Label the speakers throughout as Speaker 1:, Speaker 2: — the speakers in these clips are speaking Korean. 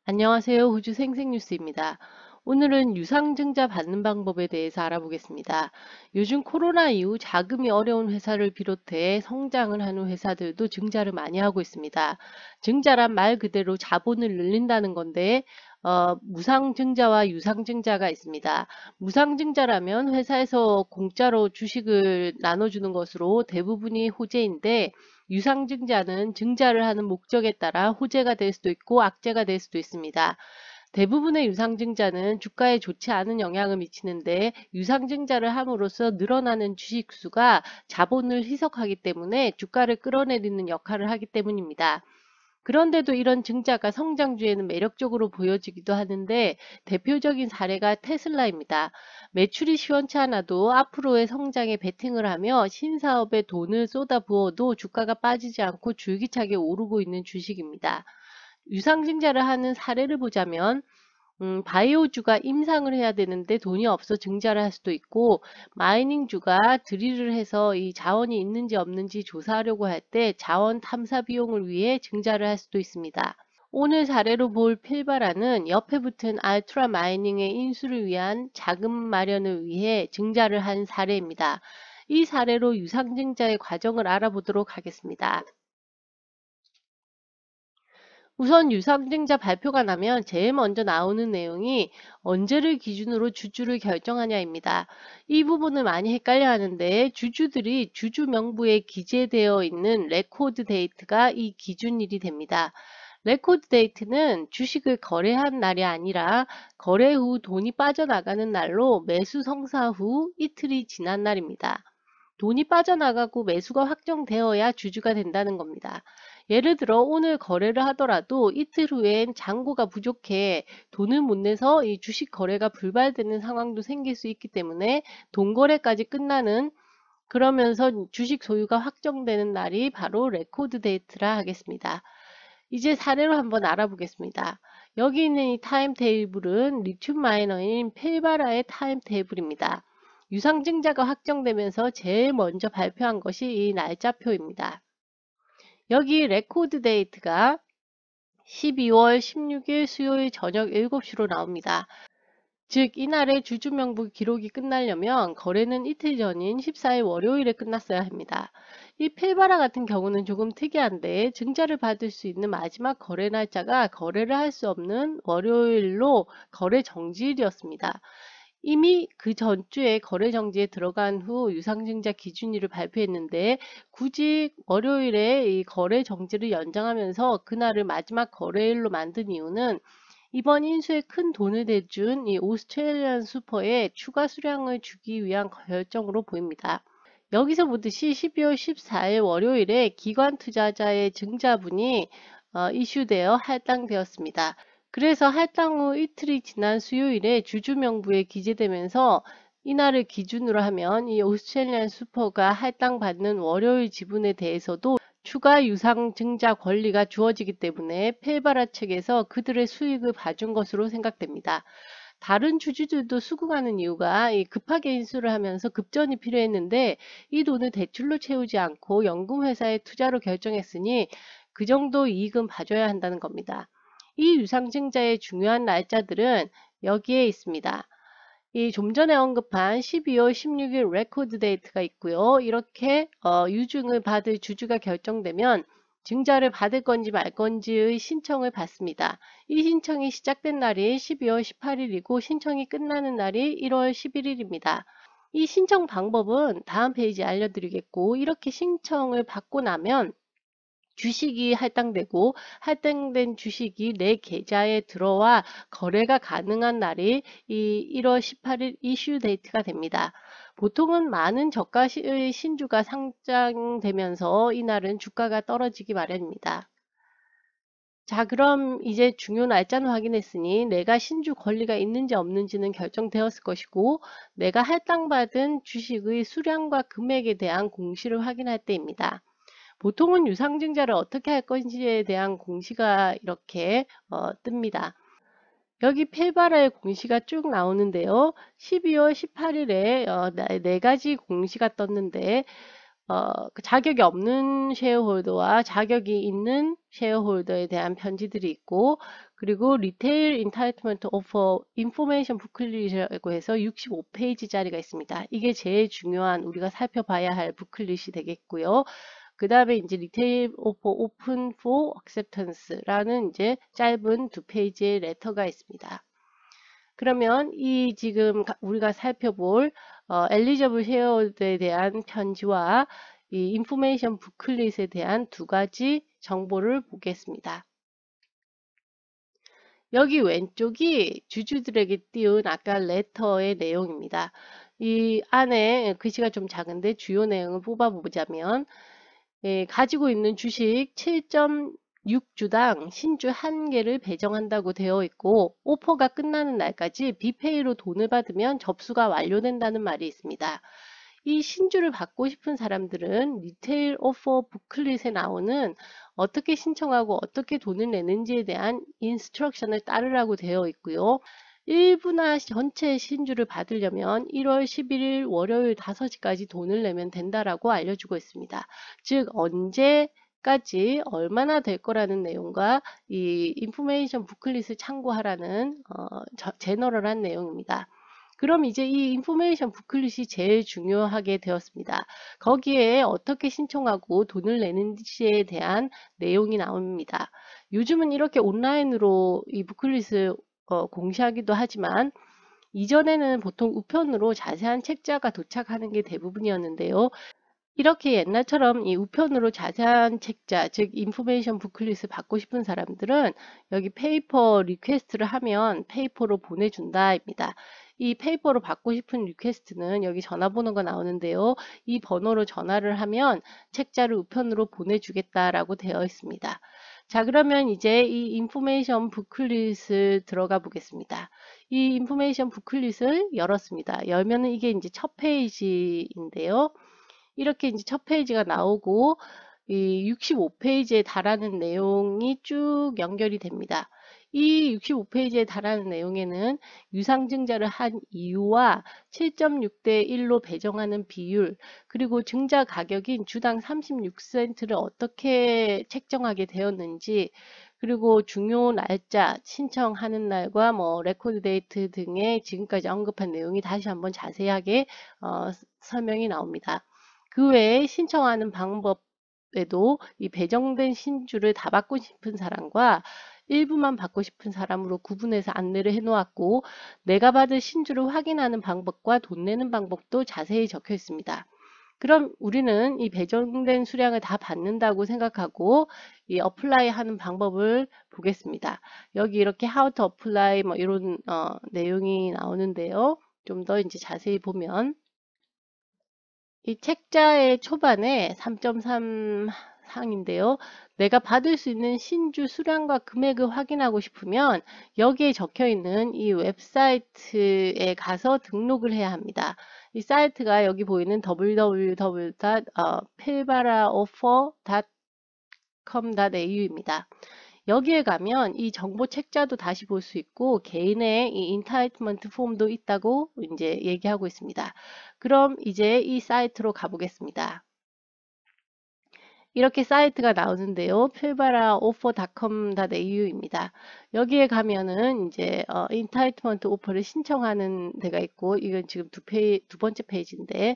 Speaker 1: 안녕하세요. 호주 생생뉴스입니다. 오늘은 유상증자 받는 방법에 대해서 알아보겠습니다. 요즘 코로나 이후 자금이 어려운 회사를 비롯해 성장을 하는 회사들도 증자를 많이 하고 있습니다. 증자란 말 그대로 자본을 늘린다는 건데 무상증자와 유상증자가 있습니다. 무상증자라면 회사에서 공짜로 주식을 나눠주는 것으로 대부분이 호재인데 유상증자는 증자를 하는 목적에 따라 호재가 될 수도 있고 악재가 될 수도 있습니다. 대부분의 유상증자는 주가에 좋지 않은 영향을 미치는데 유상증자를 함으로써 늘어나는 주식수가 자본을 희석하기 때문에 주가를 끌어내리는 역할을 하기 때문입니다. 그런데도 이런 증자가 성장주에는 매력적으로 보여지기도 하는데 대표적인 사례가 테슬라입니다. 매출이 시원치 않아도 앞으로의 성장에 베팅을 하며 신사업에 돈을 쏟아부어도 주가가 빠지지 않고 줄기차게 오르고 있는 주식입니다. 유상증자를 하는 사례를 보자면 바이오주가 임상을 해야 되는데 돈이 없어 증자를 할 수도 있고 마이닝주가 드릴을 해서 이 자원이 있는지 없는지 조사하려고 할 때 자원 탐사 비용을 위해 증자를 할 수도 있습니다. 오늘 사례로 볼 필바라는 옆에 붙은 알트라 마이닝의 인수를 위한 자금 마련을 위해 증자를 한 사례입니다. 이 사례로 유상증자의 과정을 알아보도록 하겠습니다. 우선 유상증자 발표가 나면 제일 먼저 나오는 내용이 언제를 기준으로 주주를 결정하냐입니다. 이 부분을 많이 헷갈려 하는데 주주들이 주주 명부에 기재되어 있는 레코드 데이트가 이 기준일이 됩니다. 레코드 데이트는 주식을 거래한 날이 아니라 거래 후 돈이 빠져나가는 날로 매수 성사 후 이틀이 지난 날입니다. 돈이 빠져나가고 매수가 확정되어야 주주가 된다는 겁니다. 예를 들어 오늘 거래를 하더라도 이틀 후엔 잔고가 부족해 돈을 못 내서 이 주식 거래가 불발되는 상황도 생길 수 있기 때문에 돈거래까지 끝나는 그러면서 주식 소유가 확정되는 날이 바로 레코드 데이트라 하겠습니다. 이제 사례로 한번 알아보겠습니다. 여기 있는 이 타임 테이블은 리튬 마이너인 펠바라의 타임 테이블입니다. 유상증자가 확정되면서 제일 먼저 발표한 것이 이 날짜표입니다. 여기 레코드 데이트가 12월 16일 수요일 저녁 7시로 나옵니다. 즉 이날의 주주명부 기록이 끝나려면 거래는 이틀 전인 14일 월요일에 끝났어야 합니다. 이 필바라 같은 경우는 조금 특이한데 증자를 받을 수 있는 마지막 거래 날짜가 거래를 할 수 없는 월요일로 거래 정지일이었습니다. 이미 그 전주에 거래 정지에 들어간 후 유상증자 기준일을 발표했는데 굳이 월요일에 이 거래 정지를 연장하면서 그날을 마지막 거래일로 만든 이유는 이번 인수에 큰 돈을 대준 이 오스트레일리안 슈퍼에 추가 수량을 주기 위한 결정으로 보입니다. 여기서 보듯이 12월 14일 월요일에 기관 투자자의 증자분이 이슈되어 할당되었습니다. 그래서 할당 후 이틀이 지난 수요일에 주주 명부에 기재되면서 이날을 기준으로 하면 이 오스트레일리안 슈퍼가 할당받는 월요일 지분에 대해서도 추가 유상 증자 권리가 주어지기 때문에 펠바라 측에서 그들의 수익을 봐준 것으로 생각됩니다. 다른 주주들도 수긍하는 이유가 이 급하게 인수를 하면서 급전이 필요했는데 이 돈을 대출로 채우지 않고 연금회사의 투자로 결정했으니 그 정도 이익은 봐줘야 한다는 겁니다. 이 유상증자의 중요한 날짜들은 여기에 있습니다. 이 좀 전에 언급한 12월 16일 레코드 데이트가 있고요. 이렇게 유증을 받을 주주가 결정되면 증자를 받을 건지 말 건지의 신청을 받습니다. 이 신청이 시작된 날이 12월 18일이고 신청이 끝나는 날이 1월 11일입니다. 이 신청 방법은 다음 페이지에 알려드리겠고 이렇게 신청을 받고 나면 주식이 할당되고 할당된 주식이 내 계좌에 들어와 거래가 가능한 날이 이 1월 18일 이슈 데이트가 됩니다. 보통은 많은 저가의 신주가 상장되면서 이날은 주가가 떨어지기 마련입니다. 자, 그럼 이제 중요 날짜는 확인했으니 내가 신주 권리가 있는지 없는지는 결정되었을 것이고 내가 할당받은 주식의 수량과 금액에 대한 공시를 확인할 때입니다. 보통은 유상증자를 어떻게 할 건지에 대한 공시가 이렇게 뜹니다. 여기 필바라의 공시가 쭉 나오는데요. 12월 18일에 네 가지 공시가 떴는데 그 자격이 없는 쉐어홀더와 자격이 있는 쉐어홀더에 대한 편지들이 있고, 그리고 리테일 인타이트먼트 오퍼 인포메이션 부클릿이라고 해서 65페이지짜리가 있습니다. 이게 제일 중요한 우리가 살펴봐야 할 부클릿이 되겠고요. 그 다음에 이제 리테일 오퍼 오픈 포 액셉턴스라는 이제 짧은 2페이지의 레터가 있습니다. 그러면 이 지금 우리가 살펴볼 엘리저블 쉐어홀더에 대한 편지와 이 인포메이션 부클릿에 대한 두 가지 정보를 보겠습니다. 여기 왼쪽이 주주들에게 띄운 아까 레터의 내용입니다. 이 안에 글씨가 좀 작은데 주요 내용을 뽑아보자면, 가지고 있는 주식 7.6주당 신주 1개를 배정한다고 되어 있고, 오퍼가 끝나는 날까지 비페이로 돈을 받으면 접수가 완료된다는 말이 있습니다. 이 신주를 받고 싶은 사람들은 리테일 오퍼 부클릿에 나오는 어떻게 신청하고 어떻게 돈을 내는지에 대한 인스트럭션을 따르라고 되어 있고요. 일부나 전체 신주를 받으려면 1월 11일 월요일 5시까지 돈을 내면 된다라고 알려주고 있습니다. 즉 언제까지 얼마나 될 거라는 내용과 이 인포메이션 부클릿을 참고하라는 제너럴한 내용입니다. 그럼 이제 이 인포메이션 부클릿이 제일 중요하게 되었습니다. 거기에 어떻게 신청하고 돈을 내는지에 대한 내용이 나옵니다. 요즘은 이렇게 온라인으로 이 부클릿을 공시하기도 하지만, 이전에는 보통 우편으로 자세한 책자가 도착하는 게 대부분이었는데요. 이렇게 옛날처럼 이 우편으로 자세한 책자, 즉 인포메이션 부클릿을 받고 싶은 사람들은 여기 페이퍼 리퀘스트를 하면 페이퍼로 보내준다입니다. 이 페이퍼로 받고 싶은 리퀘스트는 여기 전화번호가 나오는데요. 이 번호로 전화를 하면 책자를 우편으로 보내주겠다라고 되어 있습니다. 자, 그러면 이제 이 인포메이션 부클릿을 들어가 보겠습니다. 이 인포메이션 부클릿을 열었습니다. 열면은 이게 이제 첫 페이지인데요. 이렇게 이제 첫 페이지가 나오고 이 65페이지에 달하는 내용이 쭉 연결이 됩니다. 이 65페이지에 달하는 내용에는 유상증자를 한 이유와 7.6대 1로 배정하는 비율, 그리고 증자 가격인 주당 36센트를 어떻게 책정하게 되었는지, 그리고 중요 날짜, 신청하는 날과 뭐 레코드 데이트 등의 지금까지 언급한 내용이 다시 한번 자세하게 설명이 나옵니다. 그 외에 신청하는 방법에도 이 배정된 신주를 다 받고 싶은 사람과 일부만 받고 싶은 사람으로 구분해서 안내를 해놓았고, 내가 받을 신주를 확인하는 방법과 돈 내는 방법도 자세히 적혀 있습니다. 그럼 우리는 이 배정된 수량을 다 받는다고 생각하고 이 어플라이 하는 방법을 보겠습니다. 여기 이렇게 how to apply 뭐 이런 내용이 나오는데요. 좀 더 이제 자세히 보면, 이 책자의 초반에 3.3 상인데요. 내가 받을 수 있는 신주 수량과 금액을 확인하고 싶으면 여기에 적혀 있는 이 웹사이트에 가서 등록을 해야 합니다. 이 사이트가 여기 보이는 www.pilbaraoffer.com.au입니다. 여기에 가면 이 정보 책자도 다시 볼 수 있고 개인의 이 인타이트먼트 폼도 있다고 이제 얘기하고 있습니다. 그럼 이제 이 사이트로 가보겠습니다. 이렇게 사이트가 나오는데요. pilbaraoffer.com.au입니다. 여기에 가면은 이제 인타이트먼트 오퍼를 신청하는 데가 있고, 이건 지금 두 번째 페이지인데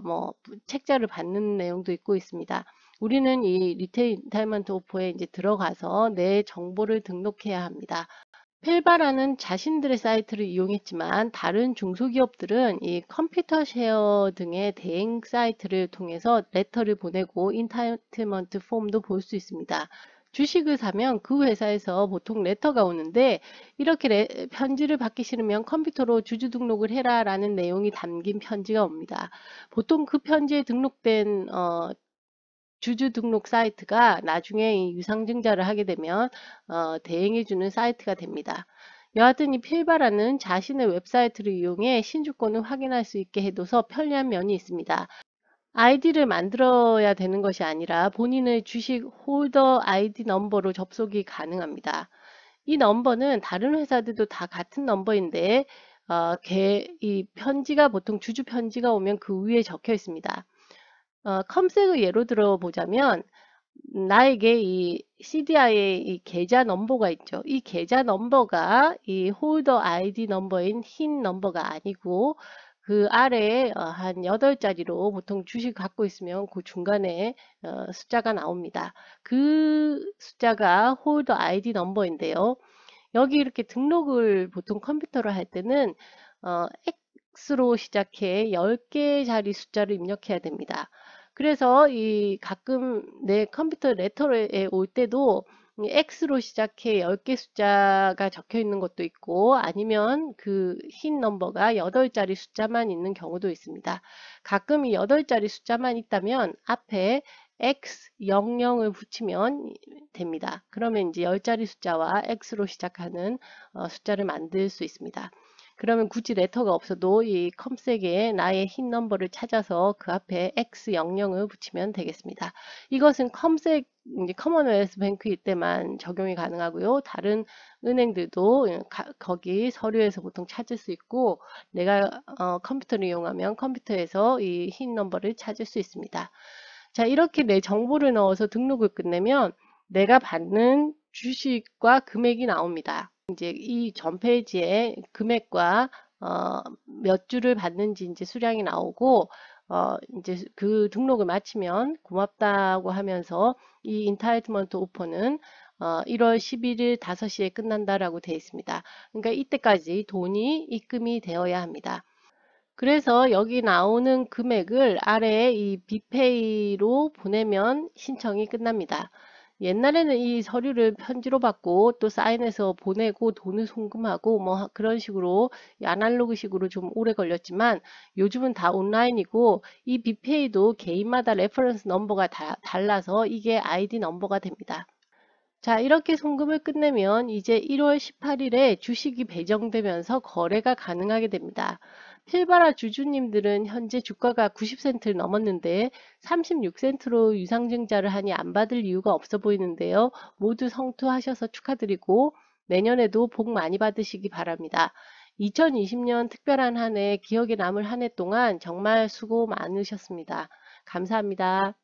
Speaker 1: 뭐 책자를 받는 내용도 있고 있습니다. 우리는 이 리테일 인타이트먼트 오퍼에 이제 들어가서 내 정보를 등록해야 합니다. 필바라는 자신들의 사이트를 이용했지만 다른 중소기업들은 이 컴퓨터 쉐어 등의 대행 사이트를 통해서 레터를 보내고 인타이틀먼트 폼도 볼 수 있습니다. 주식을 사면 그 회사에서 보통 레터가 오는데, 이렇게 편지를 받기 싫으면 컴퓨터로 주주 등록을 해라 라는 내용이 담긴 편지가 옵니다. 보통 그 편지에 등록된 주주 등록 사이트가 나중에 이 유상증자를 하게 되면 대행해주는 사이트가 됩니다. 여하튼 이 필바라는 자신의 웹사이트를 이용해 신주권을 확인할 수 있게 해둬서 편리한 면이 있습니다. 아이디를 만들어야 되는 것이 아니라 본인의 주식 홀더 아이디 넘버로 접속이 가능합니다. 이 넘버는 다른 회사들도 다 같은 넘버인데 이 편지가 보통 주주 편지가 오면 그 위에 적혀 있습니다. 컴색을 예로 들어 보자면 나에게 이 CDI의 이 계좌 넘버가 있죠. 이 계좌 넘버가 이 홀더 아이디 넘버인 흰 넘버가 아니고 그 아래에 한 8자리로 보통 주식 갖고 있으면 그 중간에 숫자가 나옵니다. 그 숫자가 홀더 아이디 넘버인데요. 여기 이렇게 등록을 보통 컴퓨터로 할 때는 어, X로 시작해 10개짜리 숫자를 입력해야 됩니다. 그래서 이 가끔 내 컴퓨터 레터에 올 때도 이 X로 시작해 10개 숫자가 적혀 있는 것도 있고 아니면 그 흰 넘버가 8자리 숫자만 있는 경우도 있습니다. 가끔 이 8자리 숫자만 있다면 앞에 X00을 붙이면 됩니다. 그러면 이제 10자리 숫자와 X로 시작하는 숫자를 만들 수 있습니다. 그러면 굳이 레터가 없어도 이 컴색에 나의 흰 넘버를 찾아서 그 앞에 X00을 붙이면 되겠습니다. 이것은 컴색, 이제 커먼웰스 뱅크일 때만 적용이 가능하고요. 다른 은행들도 거기 서류에서 보통 찾을 수 있고 내가 컴퓨터를 이용하면 컴퓨터에서 이 흰 넘버를 찾을 수 있습니다. 자, 이렇게 내 정보를 넣어서 등록을 끝내면 내가 받는 주식과 금액이 나옵니다. 이제 이 전 페이지에 금액과 몇 주를 받는지 이제 수량이 나오고 이제 그 등록을 마치면 고맙다고 하면서 이 인타이트먼트 오퍼는 1월 11일 5시에 끝난다라고 되어 있습니다. 그러니까 이때까지 돈이 입금이 되어야 합니다. 그래서 여기 나오는 금액을 아래에 이 비페이로 보내면 신청이 끝납니다. 옛날에는 이 서류를 편지로 받고 또 사인해서 보내고 돈을 송금하고 뭐 그런 식으로 아날로그식으로 좀 오래 걸렸지만 요즘은 다 온라인이고 이 비페이도 개인마다 레퍼런스 넘버가 다 달라서 이게 아이디 넘버가 됩니다. 자, 이렇게 송금을 끝내면 이제 1월 18일에 주식이 배정되면서 거래가 가능하게 됩니다. 필바라 주주님들은 현재 주가가 90센트를 넘었는데 36센트로 유상증자를 하니 안 받을 이유가 없어 보이는데요. 모두 성투하셔서 축하드리고 내년에도 복 많이 받으시기 바랍니다. 2020년 특별한 한 해, 기억에 남을 한 해 동안 정말 수고 많으셨습니다. 감사합니다.